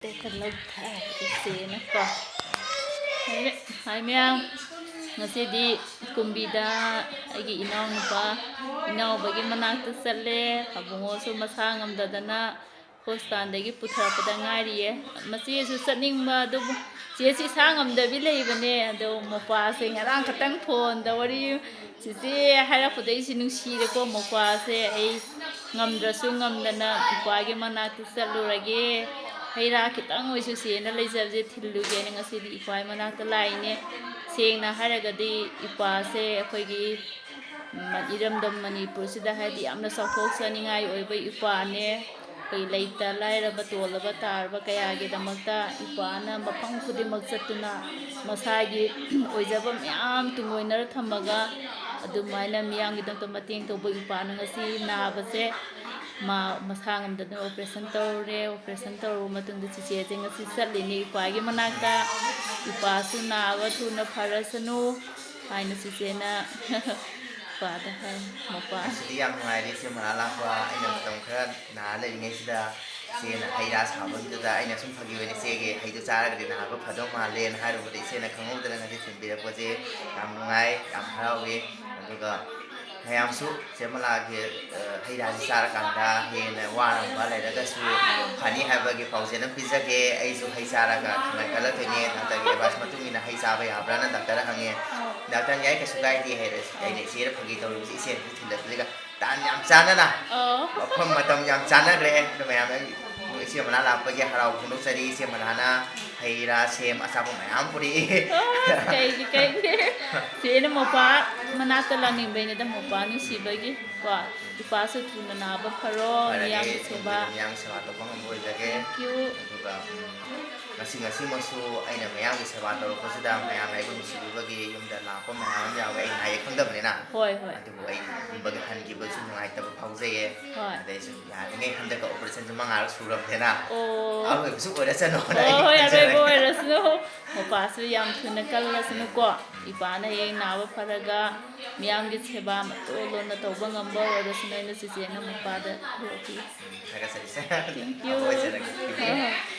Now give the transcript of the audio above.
แต่กันลบถ่ายเสียนะก่อนhai mèo ngasi kumbida agi inaw nupa inaw bagi manakta salle abungo su masang amdadana hostan dagi putharapada ngairiye masi su satningba adu chesi sang amdabi leibane ado mopa se ngarang khatang phone da wari chisi hairapudai si nungsire ko mopa se ai ngamdrasu ngamdana ipagi manakta sallurage heira kitang oisu sena leijabje thilluge ne ngasidi ipai manakta laine sengna haragadi ipase akhoi iramdam manipur sida hadi amna sauthok saningai oiba ipane kai leita lairaba tolaba tarba kayage damakta ipana mafang khudimak chatuna masagi oijaba myam tungoinar thamaga adumaina miyamgi damta mateng toba ipana ngasi nabase masang amdana operation tawru matungda chiche ngasi satlini ipagi manakta ipasu naba thuna pharasanu haina chichena pada hai mopa Sidi yang ngai se mana lakwa aina tong khara na le ngai sida se na haira sabon da aina sum phagi wani se ge haidu chara ga na ba phado ma le na haru ba se na khangom da na se simbira ko je yam ngai yam harawe aduga hayam su se mala ge haira ji chara kan da he na wa ba le da su phani ha ba ge pause na pizza ge ai su hai chara ga na kala te ne ta ge bas matumi na hai sa ba ya bra na da kara hange Dr. Nyai ke sugai di heres ai ne sira phagi to ru isen thila thila tan yam chana na pham matam yam chana re no mayam ai sia mana la pa ge harau phunu sari sia mana na haira sem asa ko mayam puri kai sena mopa manakta laning bene da mopa ni sibagi ko ipasu thuna na ba pharo yam seba to bang moi jage you ngasi masu aina mayam seba to ko sida mayam ai ko sibagi yum da na ko mayam ya ai ai khangdam ne na hoi adu ai bagi han gi ba su ngai ta ba phause ye dai su ya ngai han da ko operation ju mangal suram the na au su ora sa no dai hoi are boy rasno mopa su yam thuna kala snu ko ipana ye na ba pharaga miyam gi seba to lo na to bangamba ora snu na sije na mopa da roki Thank thank you